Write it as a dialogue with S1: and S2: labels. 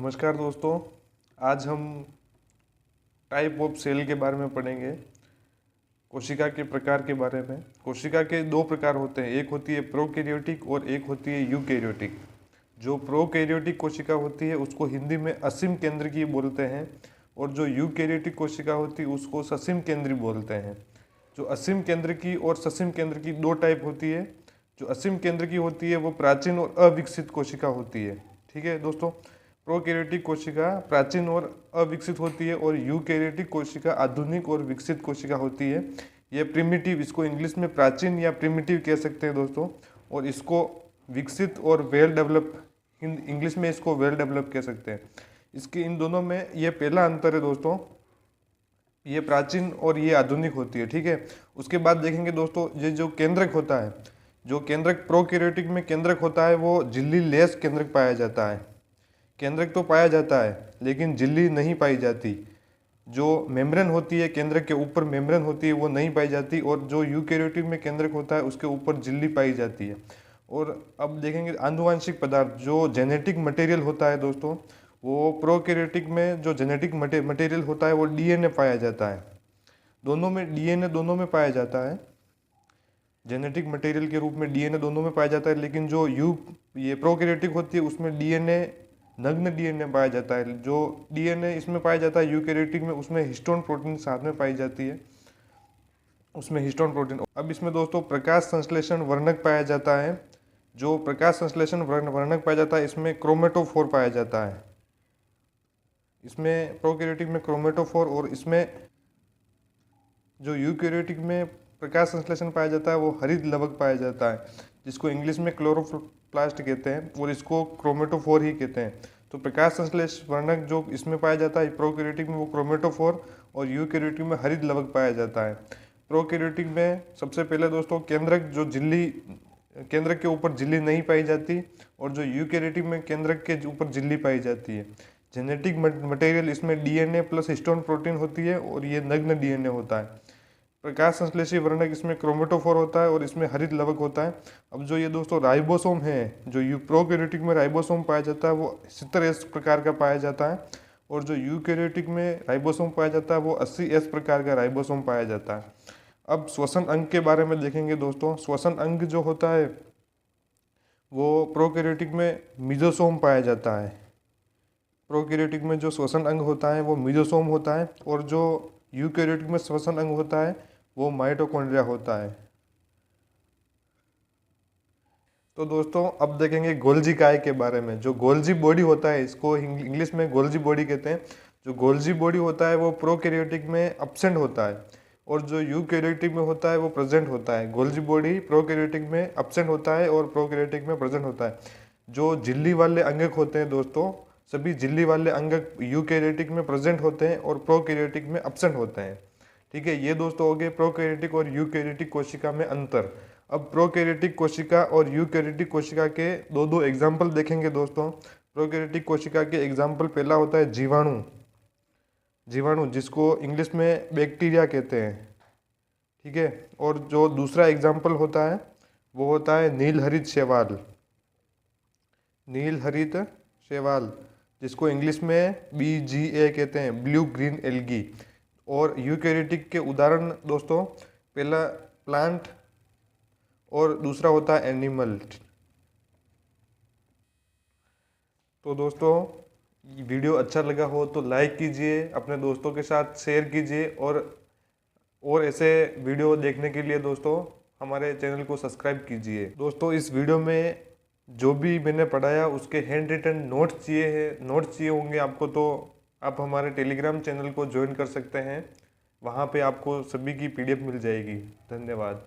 S1: नमस्कार दोस्तों, आज हम टाइप ऑफ सेल के बारे में पढ़ेंगे। कोशिका के प्रकार के बारे में। कोशिका के दो प्रकार होते हैं, एक होती है प्रोकैरियोटिक और एक होती है यूकैरियोटिक। जो प्रोकैरियोटिक कोशिका होती है उसको हिंदी में असीम केंद्रकी बोलते हैं और जो यूकैरियोटिक कोशिका होती है उसको ससीम केंद्री बोलते हैं। जो असीम केंद्रकी और ससीम केंद्रकी दो टाइप होती है। जो असीम केंद्रकी होती है वो प्राचीन और अविकसित कोशिका होती है। ठीक है दोस्तों, प्रोकैरियोटिक कोशिका प्राचीन और अविकसित होती है और यूकैरियोटिक कोशिका आधुनिक और विकसित कोशिका होती है। ये प्रिमिटिव, इसको इंग्लिश में प्राचीन या प्रिमिटिव कह सकते हैं दोस्तों, और इसको विकसित और वेल डेवलप, इंग्लिश में इसको वेल डेवलप कह सकते हैं। इसके इन दोनों में ये पहला अंतर है दोस्तों, ये प्राचीन और ये आधुनिक होती है। ठीक है, उसके बाद देखेंगे दोस्तों, ये जो केंद्रक होता है, जो केंद्रक प्रोकैरियोटिक में केंद्रक होता है वो झिल्ली लेस केंद्रक पाया जाता है। केंद्रक तो पाया जाता है लेकिन झिल्ली नहीं पाई जाती। जो मेम्ब्रेन होती है केंद्रक के ऊपर, मेम्ब्रेन होती है वो नहीं पाई जाती, और जो यूकैरियोटिक में केंद्रक होता है उसके ऊपर झिल्ली पाई जाती है। और अब देखेंगे आनुवांशिक पदार्थ, जो जेनेटिक मटेरियल होता है दोस्तों, वो प्रोकैरियोटिक में जो जेनेटिक मटेरियल होता है वो डीएनए पाया जाता है। दोनों में डीएनए दोनों में पाया जाता है, जेनेटिक मटेरियल के रूप में डीएनए दोनों में पाया जाता है। लेकिन जो ये प्रोकैरियोटिक होती है उसमें डीएनए, नग्न डीएनए पाया जाता है। जो डीएनए इसमें पाया जाता है यूकैरियोटिक में, उसमें हिस्टोन प्रोटीन साथ में पाई जाती है, उसमें हिस्टोन प्रोटीन। अब इसमें दोस्तों प्रकाश संश्लेषण वर्णक पाया जाता है। जो प्रकाश संश्लेषण वर्णक पाया जाता है इसमें क्रोमेटोफोर पाया जाता है। इसमें प्रोकैरियोटिक में क्रोमेटोफोर, और इसमें जो यूकैरियोटिक में प्रकाश संश्लेषण पाया जाता है वो हरित लवक पाया जाता है, जिसको इंग्लिश में क्लोरोप्लास्ट कहते हैं और इसको क्रोमेटोफोर ही कहते हैं। तो प्रकाश संश्लेषण वर्णक जो इसमें पाया जाता है प्रोकैरियोटिक में वो क्रोमेटोफोर, और यूकैरियोटिक में हरित लवक पाया जाता है। प्रोकैरियोटिक में सबसे पहले दोस्तों केंद्रक, जो झिल्ली, केंद्रक के ऊपर झिल्ली नहीं पाई जाती, और जो यूकैरियोटिक में केंद्रक के ऊपर झिल्ली पाई जाती है। जेनेटिक मटेरियल इसमें डीएनए प्लस हिस्टोन प्रोटीन होती है और ये नग्न डीएनए होता है। प्रकाश संश्लेषी वर्णक इसमें क्रोमेटोफोर होता है और इसमें हरित लवक होता है। अब जो ये दोस्तों राइबोसोम है, जो प्रोकैरियोटिक में राइबोसोम पाया जाता है वो 70S प्रकार का पाया जाता है, और जो यूकैरियोटिक में राइबोसोम पाया जाता है वो 80S प्रकार का राइबोसोम पाया जाता है। अब श्वसन अंग के बारे में देखेंगे दोस्तों। श्वसन अंग जो होता है वो प्रोकैरियोटिक में मीजोसोम पाया जाता है। प्रोकैरियोटिक में जो श्वसन अंग होता है वो मीजोसोम होता है, और जो यूकैरियोटिक में श्वसन अंग होता है वो माइटोकॉन्ड्रिया होता है। तो दोस्तों अब देखेंगे गोल्जी काय के बारे में। जो गोल्जी बॉडी होता है, इसको इंग्लिश में गोल्जी बॉडी कहते हैं। जो गोल्जी बॉडी होता है वो प्रोकैरियोटिक में एब्सेंट होता है, और जो यूकैरियोटिक में होता है वो प्रेजेंट होता है। गोल्जी बॉडी प्रोकैरियोटिक में एब्सेंट होता है और प्रोकैरियोटिक में प्रेजेंट होता है। जो झिल्ली वाले अंगक होते हैं दोस्तों, सभी झिल्ली वाले अंगक यूकैरियोटिक में प्रेजेंट होते हैं और प्रोकैरियोटिक में एब्सेंट होते हैं। ठीक है, ये दोस्तों हो गए प्रोकैरियोटिक और यूकैरियोटिक कोशिका में अंतर। अब प्रोकैरियोटिक कोशिका और यूकैरियोटिक कोशिका के दो एग्जाम्पल देखेंगे दोस्तों। प्रोकैरियोटिक कोशिका के एग्जाम्पल पहला होता है जीवाणु, जीवाणु जिसको इंग्लिश में बैक्टीरिया कहते हैं। ठीक है, और जो दूसरा एग्जाम्पल होता है वो होता है नीलहरित शैवाल, नीलहरित शैवाल जिसको इंग्लिश में BGA कहते हैं, ब्लू ग्रीन एल्गी। और यूकैरियोटिक के उदाहरण दोस्तों, पहला प्लांट और दूसरा होता है एनिमल। तो दोस्तों वीडियो अच्छा लगा हो तो लाइक कीजिए, अपने दोस्तों के साथ शेयर कीजिए, और ऐसे वीडियो देखने के लिए दोस्तों हमारे चैनल को सब्सक्राइब कीजिए। दोस्तों इस वीडियो में जो भी मैंने पढ़ाया उसके हैंड रिटन नोट्स चाहिए होंगे आपको, तो आप हमारे टेलीग्राम चैनल को ज्वाइन कर सकते हैं। वहाँ पे आपको सभी की PDF मिल जाएगी। धन्यवाद।